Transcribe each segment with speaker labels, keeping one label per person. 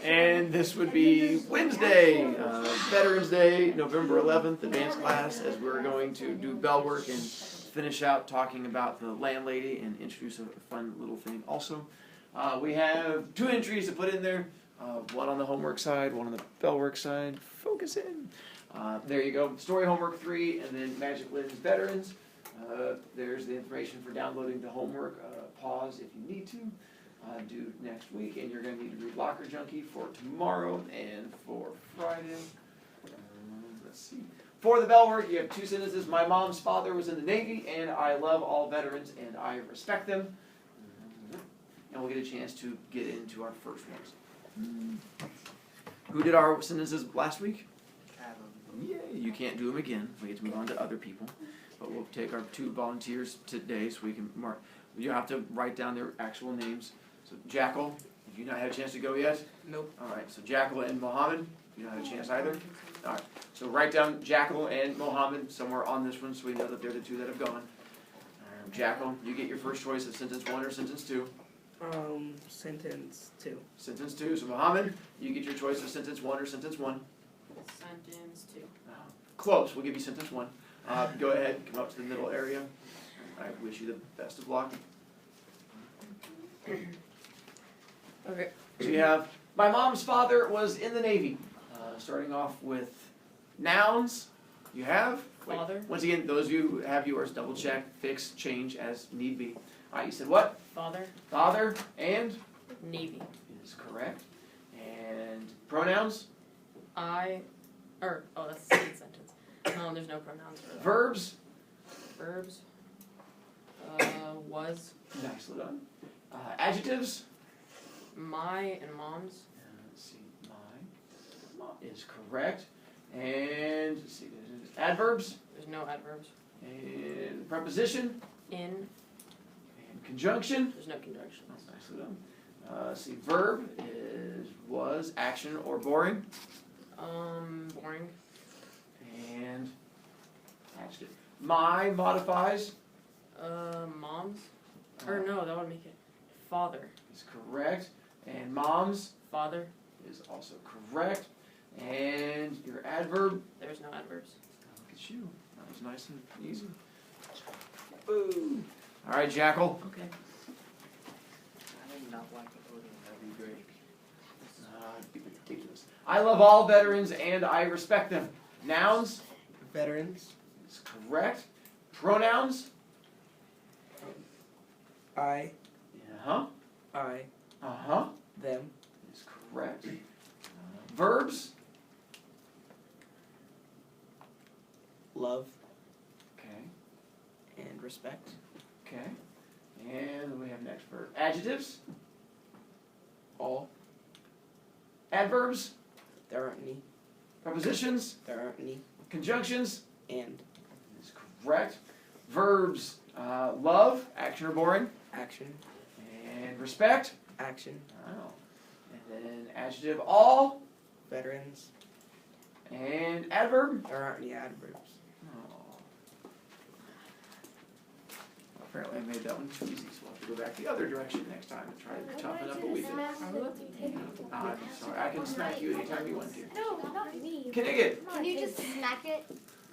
Speaker 1: And this would be Wednesday, Veterans Day, November 11th, advanced class, as we're going to do bell work and finish out talking about the landlady and introduce a fun little thing also. We have 2 entries to put in there, one on the homework side, one on the bell work side. Focus in. There you go. Story homework 3, and then Magic Lynn's Veterans. There's the information for downloading the homework. Pause if you need to. Due next week, and you're going to need to read Locker Junkie for tomorrow and for Friday. Let's see. For the bell work, you have 2 sentences. My mom's father was in the Navy, and I love all veterans, and I respect them. And we'll get a chance to get into our first ones. Who did our sentences last week? Yeah, you can't do them again. We get to move on to other people. But we'll take our 2 volunteers today so we can mark. You have to write down their actual names. So Jackal, have you not had a chance to go yet?
Speaker 2: Nope.
Speaker 1: All right, so Jackal and Mohammed, you not had a chance either? All right, so write down Jackal and Mohammed somewhere on this one so we know that they're the 2 that have gone. Jackal, you get your first choice of sentence 1 or sentence 2.
Speaker 2: Sentence 2.
Speaker 1: Sentence 2. So Mohammed, you get your choice of sentence 1 or sentence 1.
Speaker 3: Sentence 2.
Speaker 1: Close, we'll give you sentence 1. Go ahead, come up to the middle area. I wish you the best of luck.
Speaker 2: Okay.
Speaker 1: So you have, my mom's father was in the Navy. Starting off with nouns, you have?
Speaker 3: Father.
Speaker 1: Once again, those of you who have yours, double check, fix, change as need be. All right, you said what?
Speaker 3: Father.
Speaker 1: Father and?
Speaker 3: Navy.
Speaker 1: Is correct. And pronouns?
Speaker 3: That's the second sentence. There's no pronouns for that.
Speaker 1: Verbs?
Speaker 3: Verbs. Was.
Speaker 1: Nicely done. Adjectives?
Speaker 3: My and mom's.
Speaker 1: Let's see, my is correct. And let's see, adverbs?
Speaker 3: There's no adverbs.
Speaker 1: And preposition?
Speaker 3: In.
Speaker 1: And conjunction?
Speaker 3: There's no conjunction.
Speaker 1: That's nicely done. Let's see, verb is was, action, or boring.
Speaker 3: Boring.
Speaker 1: And adjective. My modifies?
Speaker 3: Mom's. Or no, that would make it father.
Speaker 1: Is correct. And mom's?
Speaker 3: Father.
Speaker 1: Is also correct. And your adverb?
Speaker 3: There's no adverbs.
Speaker 1: Look at you. That was nice and easy. Boo. All right, Jackal.
Speaker 3: Okay.
Speaker 2: I did not like the podium. That'd be great.
Speaker 1: It'd be ridiculous. I love all veterans and I respect them. Nouns?
Speaker 2: Veterans.
Speaker 1: Is correct. Pronouns?
Speaker 2: I.
Speaker 1: Uh-huh.
Speaker 2: I.
Speaker 1: Uh-huh.
Speaker 2: Them.
Speaker 1: Is correct. Verbs?
Speaker 2: Love.
Speaker 1: Okay.
Speaker 2: And respect.
Speaker 1: Okay. And we have next verb. Adjectives?
Speaker 2: All.
Speaker 1: Adverbs?
Speaker 2: There aren't any.
Speaker 1: Prepositions?
Speaker 2: There aren't any.
Speaker 1: Conjunctions?
Speaker 2: And.
Speaker 1: Is correct. Verbs? Love, action or boring.
Speaker 2: Action.
Speaker 1: And respect?
Speaker 2: Action.
Speaker 1: Oh. And then adjective, all.
Speaker 2: Veterans.
Speaker 1: And adverb?
Speaker 2: There aren't any adverbs.
Speaker 1: Oh. Apparently I made that one too easy, so we'll have to go back the other direction next time and try to toughen up what we did. I'm sorry, I can smack you anytime you want to.
Speaker 4: No, not me.
Speaker 1: Can I get?
Speaker 4: Can you just smack it?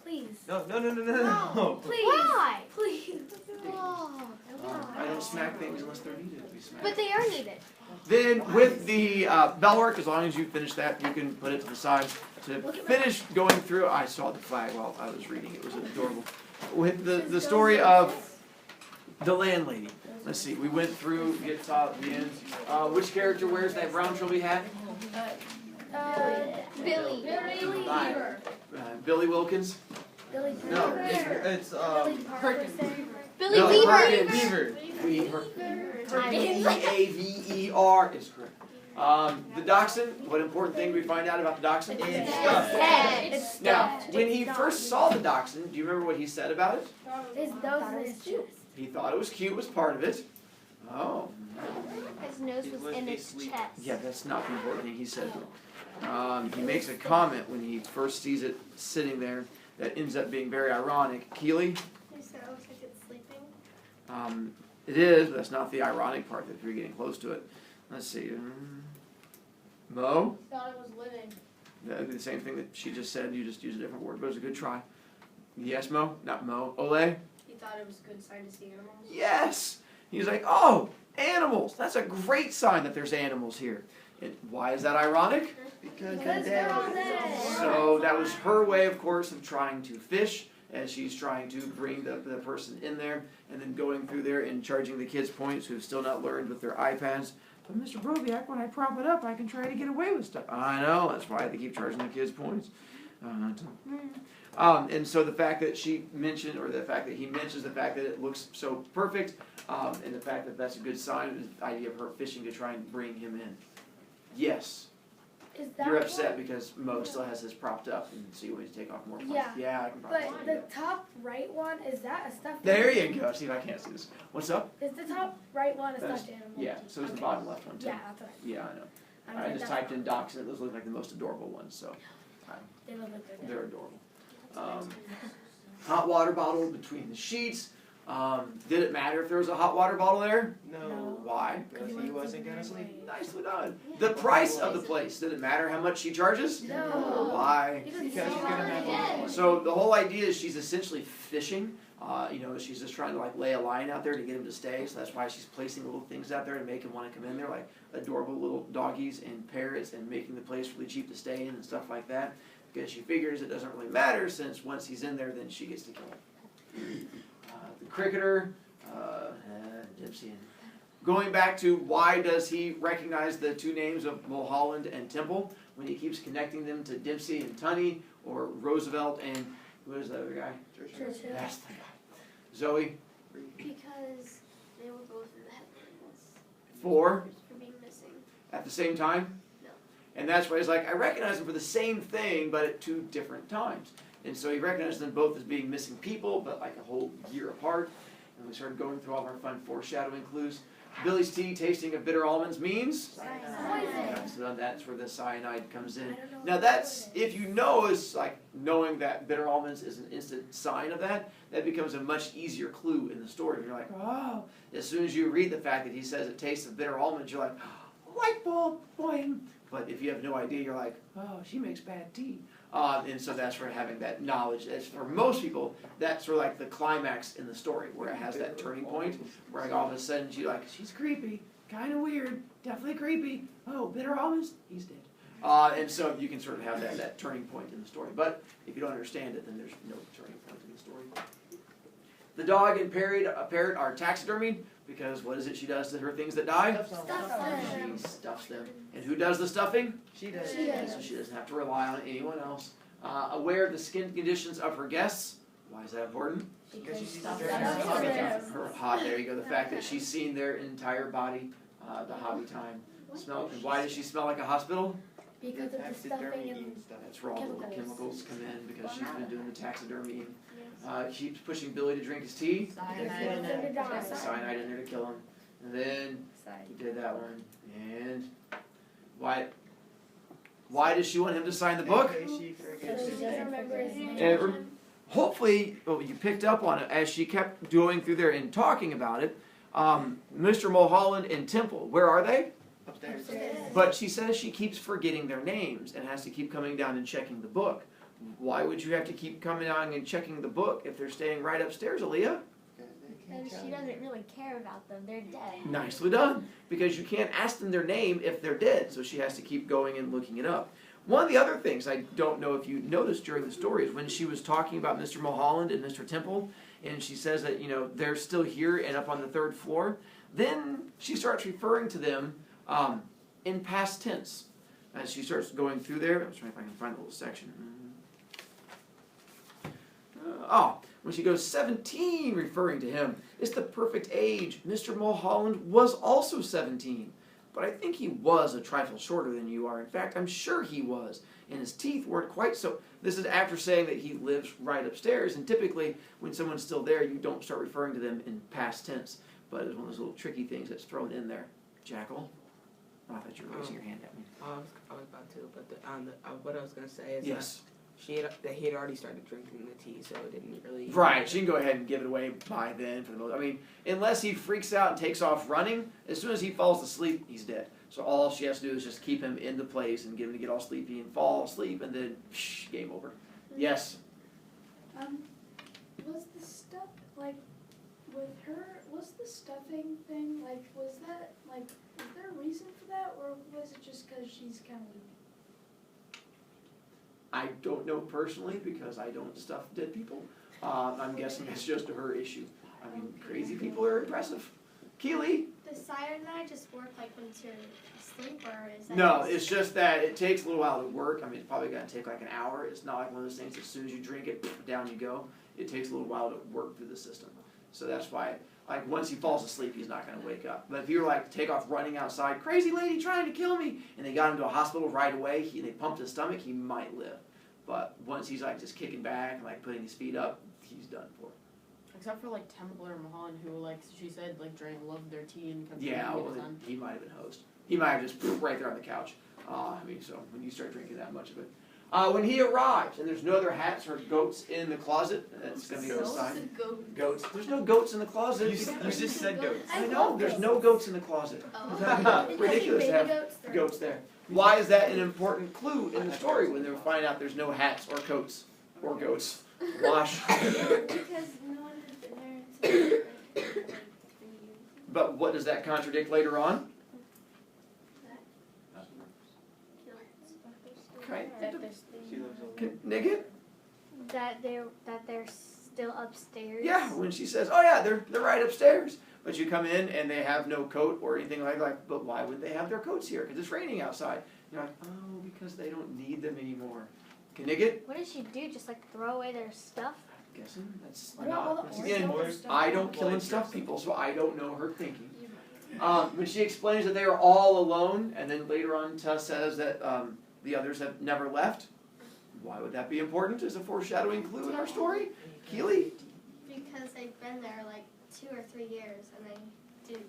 Speaker 4: Please.
Speaker 2: No.
Speaker 4: Please. Why? Please.
Speaker 1: I don't smack things unless they're needed to be smacked.
Speaker 4: But they are needed.
Speaker 1: Then with the bell work, as long as you finish that, you can put it to the side. To finish going through, I saw the flag while I was reading. It was adorable. With the story of the landlady. Let's see, we went through, get to the end. Which character wears that brown trilby hat?
Speaker 4: Billy.
Speaker 1: Billy Wilkins?
Speaker 4: Billy.
Speaker 2: No, it's
Speaker 4: Perkins. Billy
Speaker 1: No,
Speaker 4: Weaver.
Speaker 2: Beaver.
Speaker 1: Weaver. Beaver is correct. The dachshund, what important thing do we find out about the dachshund?
Speaker 4: It's
Speaker 1: Now, when he first saw the dachshund, do you remember what he said about it?
Speaker 4: His nose was cute.
Speaker 1: He thought it was cute, was part of it. Oh.
Speaker 4: His nose was in its chest.
Speaker 1: Yeah, that's not the important thing he said. He makes a comment when he first sees it sitting there that ends up being very ironic. Keely?
Speaker 4: He said it looks like it's sleeping.
Speaker 1: It is, but that's not the ironic part if you're getting close to it. Let's see. Mo?
Speaker 4: Thought it was living.
Speaker 1: That'd be the same thing that she just said, you just used a different word, but it was a good try. Yes, Mo? Not Mo. Ole?
Speaker 4: He thought it was a good sign to see animals.
Speaker 1: Yes! He's like, oh, animals! That's a great sign that there's animals here. And why is that ironic?
Speaker 2: Because
Speaker 4: they're all dead.
Speaker 1: So that was her way, of course, of trying to fish, as she's trying to bring the person in there, and then going through there and charging the kids points who've still not learned with their iPads. But Mr. Broviak, when I prop it up, I can try to get away with stuff. I know, that's why they keep charging the kids points. And so the fact that she mentioned, or the fact that he mentions the fact that it looks so perfect, and the fact that that's a good sign, is the idea of her fishing to try and bring him in. Yes.
Speaker 4: Is that
Speaker 1: You're upset because Mo still has his propped up, and so you want to take off more points.
Speaker 5: Yeah.
Speaker 1: I can probably
Speaker 5: But
Speaker 1: see
Speaker 5: the
Speaker 1: that.
Speaker 5: top right one, is that a stuffed
Speaker 1: There
Speaker 5: animal?
Speaker 1: you go. See if I can't see this. What's up?
Speaker 5: Is the top right one a
Speaker 1: That's-
Speaker 5: stuffed animal?
Speaker 1: Yeah, so is the
Speaker 5: Okay.
Speaker 1: bottom left one too.
Speaker 5: Yeah, that's what
Speaker 1: Yeah, I know.
Speaker 5: I
Speaker 1: I
Speaker 5: mean,
Speaker 1: just typed in docs and those look like the most adorable ones, so
Speaker 5: They look like they're
Speaker 1: they're adorable. Hot water bottle between the sheets. Did it matter if there was a hot water bottle there?
Speaker 2: No,
Speaker 1: Why?
Speaker 2: because he wasn't gonna sleep.
Speaker 1: Nicely done. The price of the place. Did it matter how much she charges?
Speaker 5: No.
Speaker 1: Why?
Speaker 2: Because he's gonna have
Speaker 1: So the whole idea is she's essentially fishing. She's just trying to like lay a line out there to get him to stay. So that's why she's placing little things out there to make him want to come in there, like adorable little doggies and parrots, and making the place really cheap to stay in and stuff like that. Because she figures it doesn't really matter, since once he's in there, then she gets to kill him. The cricketer, Dipsy. And going back to why does he recognize the two names of Mulholland and Temple when he keeps connecting them to Dempsey and Tunney, or Roosevelt and who is the other guy?
Speaker 5: Churchill.
Speaker 1: That's the guy. Zoe,
Speaker 4: Because they were both in the headlines.
Speaker 1: for
Speaker 4: being missing.
Speaker 1: at the same time?
Speaker 4: No.
Speaker 1: And that's why he's like, I recognize them for the same thing, but at two different times. And so he recognized them both as being missing people, but like a whole year apart. And we started going through all of our fun foreshadowing clues. Billy's tea tasting of bitter almonds means? Yeah, so that's where the cyanide comes in. Now that's, if you know, is like knowing that bitter almonds is an instant sign of that, that becomes a much easier clue in the story. You're like, oh, as soon as you read the fact that he says it tastes of bitter almonds, you're like, light bulb, boing. But if you have no idea, you're like, oh, she makes bad tea. And so that's where having that knowledge, as for most people, that's sort of like the climax in the story, where it has that turning point, where like all of a sudden you're like, she's creepy, kind of weird, definitely creepy. Oh, bitter almonds, he's dead. And so you can sort of have that turning point in the story. But if you don't understand it, then there's no turning point in the story. The dog and parrot are taxidermied, because what is it she does to her things that die? She stuffs them. And who does the stuffing?
Speaker 2: She does.
Speaker 1: So she doesn't have to rely on anyone else. Aware of the skin conditions of her guests. Why is that important?
Speaker 2: Because she's
Speaker 5: Stuff
Speaker 2: dressed
Speaker 5: that
Speaker 2: as a
Speaker 5: up
Speaker 2: hobby
Speaker 5: there.
Speaker 2: dog.
Speaker 1: Her hot, there you go. The fact that she's seen their entire body, the hobby time. Smell. And why does she smell like a hospital?
Speaker 5: Because of the
Speaker 2: Taxidermy
Speaker 5: stuffing and
Speaker 2: and stuff.
Speaker 1: That's where all the little chemicals come in, because she's been doing the taxidermy. Keeps pushing Billy to drink his tea.
Speaker 3: Cyanide in it.
Speaker 1: Cyanide in there to kill him. And then he did that one. And why does she want him to sign the book?
Speaker 2: In case she
Speaker 5: so
Speaker 2: forgets
Speaker 5: she
Speaker 2: his
Speaker 5: doesn't
Speaker 2: name.
Speaker 5: remember his name.
Speaker 1: And hopefully, you picked up on it as she kept going through there and talking about it. Mr. Mulholland and Temple, where are they?
Speaker 2: Upstairs.
Speaker 1: But she says she keeps forgetting their names and has to keep coming down and checking the book. Why would you have to keep coming down and checking the book if they're staying right upstairs, Aaliyah?
Speaker 4: And she doesn't really care about them. They're dead.
Speaker 1: Nicely done. Because you can't ask them their name if they're dead, so she has to keep going and looking it up. One of the other things I don't know if you noticed during the story is when she was talking about Mr. Mulholland and Mr. Temple, and she says that, they're still here and up on the third floor, then she starts referring to them in past tense. As she starts going through there, I'm trying if I can find the little section. When she goes 17, referring to him, it's the perfect age. Mr. Mulholland was also 17. But I think he was a trifle shorter than you are. In fact, I'm sure he was. And his teeth weren't quite so... This is after saying that he lives right upstairs. And typically, when someone's still there, you don't start referring to them in past tense. But it's one of those little tricky things that's thrown in there. Jackal? I thought you were raising your hand at me.
Speaker 6: I was about to, but what I was going to say is
Speaker 1: Yes.
Speaker 6: he had already started drinking the tea, so it didn't really.
Speaker 1: Right, she can go ahead and give it away by then for the most. I mean, unless he freaks out and takes off running, as soon as he falls asleep, he's dead. So all she has to do is just keep him in the place and get him to get all sleepy and fall asleep, and then game over. Yes.
Speaker 7: Was the stuff like with her? Was the stuffing thing like? Was that like? Was there a reason for that, or was it just because she's kind of loony?
Speaker 1: I don't know personally because I don't stuff dead people. I'm guessing it's just her issue. I mean, crazy people are impressive. Keely?
Speaker 4: Does cyanide just work like when you're asleep, or is that
Speaker 1: No,
Speaker 4: just...
Speaker 1: it's just that it takes a little while to work. I mean, it's probably going to take like an hour. It's not like one of those things, as soon as you drink it, down you go. It takes a little while to work through the system. So that's why, like, once he falls asleep, he's not going to wake up. But if you were like, take off running outside, crazy lady trying to kill me, and they got him to a hospital right away, they pumped his stomach, he might live. But once he's like just kicking back and like putting his feet up, he's done for.
Speaker 3: Except for like Temple or Mahan, who like she said like loved their tea and kept
Speaker 1: Yeah,
Speaker 3: drinking
Speaker 1: well,
Speaker 3: it on.
Speaker 1: he might have been host. He might have just right there on the couch. I mean, so when you start drinking that much of it. When he arrives, and there's no other hats or goats in the closet, that's going to be on the side. Goats. There's no goats in the closet.
Speaker 2: You just said goats.
Speaker 1: I know, there's no goats in the closet.
Speaker 4: Oh.
Speaker 1: Ridiculous to have goats there. Why is that an important clue in the story when they find out there's no hats or coats or goats? Wash.
Speaker 4: Because no one has been there in 3 years.
Speaker 1: But what does that contradict later on? Okay.
Speaker 2: She lives over
Speaker 1: Can Nick it?
Speaker 4: That they're still upstairs.
Speaker 1: Yeah, when she says, "Oh yeah, they're right upstairs," but you come in and they have no coat or anything like. But why would they have their coats here? Because it's raining outside. You're like, oh, because they don't need them anymore. Can Nick it?
Speaker 4: What did she do? Just like throw away their stuff?
Speaker 1: I'm guessing that's
Speaker 7: What about all
Speaker 1: not.
Speaker 7: the
Speaker 1: Once again,
Speaker 7: orange stuff?
Speaker 1: I don't kill and stuff people, so I don't know her thinking. When she explains that they are all alone, and then later on Tess says that the others have never left. Why would that be important as a foreshadowing clue in our story? Keely?
Speaker 4: Because they've been there like 2 or 3 years and they didn't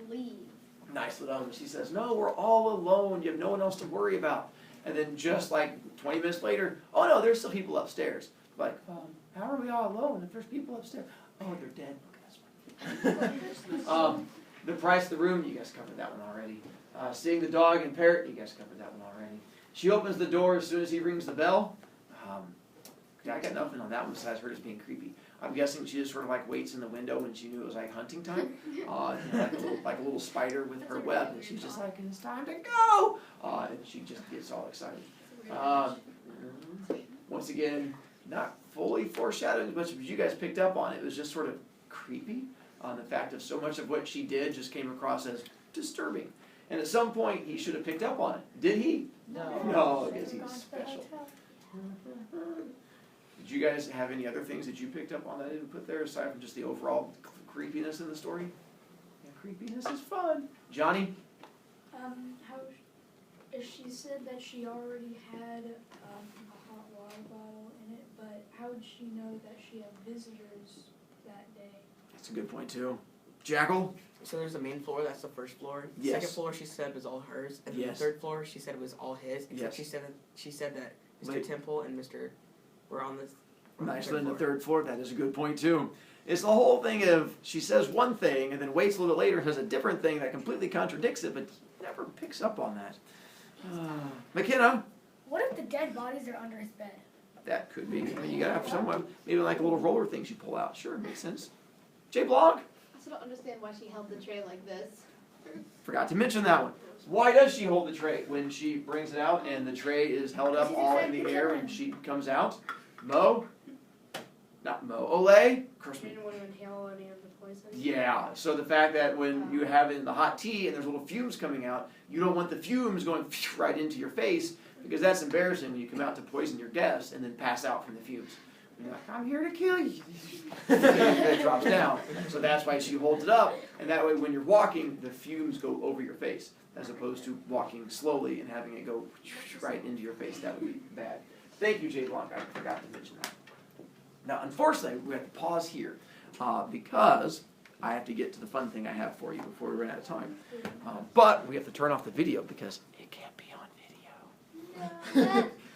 Speaker 4: leave.
Speaker 1: Nice little she says, no, we're all alone. You have no one else to worry about. And then just like 20 minutes later, oh no, there's still people upstairs. Like, how are we all alone if there's people upstairs? Oh, they're dead. Okay, that's fine. The price of the room, you guys covered that one already. Seeing the dog and parrot, you guys covered that one already. She opens the door as soon as he rings the bell. Yeah, I got nothing on that one besides her just being creepy. I'm guessing she just sort of like waits in the window when she knew it was like hunting time. Like a little spider with her web. And she's just like, it's time to go! And she just gets all excited. Once again, not fully foreshadowing as much as you guys picked up on. It was just sort of creepy on the fact of so much of what she did just came across as disturbing. And at some point, he should have picked up on it. Did he?
Speaker 2: No.
Speaker 1: No, because he's special. Did you guys have any other things that you picked up on that I didn't put there, aside from just the overall creepiness in the story? Yeah, creepiness is fun. Johnny?
Speaker 7: How she said that she already had a hot water bottle in it, but how would she know that she had visitors that day?
Speaker 1: That's a good point, too. Jackal?
Speaker 6: So there's the main floor, that's the first floor. The
Speaker 1: Yes.
Speaker 6: second floor she said was all hers, and then
Speaker 1: Yes.
Speaker 6: the third floor she said was all his. Except
Speaker 1: Yes.
Speaker 6: she said that Mr.
Speaker 1: Wait.
Speaker 6: Temple and Mr. were on this.
Speaker 1: Nice on the third floor. That is a good point, too. It's the whole thing of she says one thing and then waits a little bit later and says a different thing that completely contradicts it, but never picks up on that. McKenna?
Speaker 5: What if the dead bodies are under his bed?
Speaker 1: That could be. I mean, you gotta have someone, maybe like a little roller things you pull out. Sure, makes sense. Jay Blanc?
Speaker 8: I still don't understand why she held the tray like this.
Speaker 1: Forgot to mention that one. Why does she hold the tray when she brings it out and the tray is held up all in the air and she comes out? Mo? Not Mo. Olay? Curse me.
Speaker 8: Didn't want to inhale any of the poison.
Speaker 1: Yeah, so the fact that when you have it in the hot tea and there's little fumes coming out, you don't want the fumes going right into your face because that's embarrassing when you come out to poison your guests and then pass out from the fumes. And you're like, I'm here to kill you. And it drops down. So that's why she holds it up, and that way when you're walking, the fumes go over your face as opposed to walking slowly and having it go right into your face. That would be bad. Thank you, Jay Blanc. I forgot to mention that. Now, unfortunately, we have to pause here because I have to get to the fun thing I have for you before we run out of time. But we have to turn off the video because it can't be on video.
Speaker 4: No.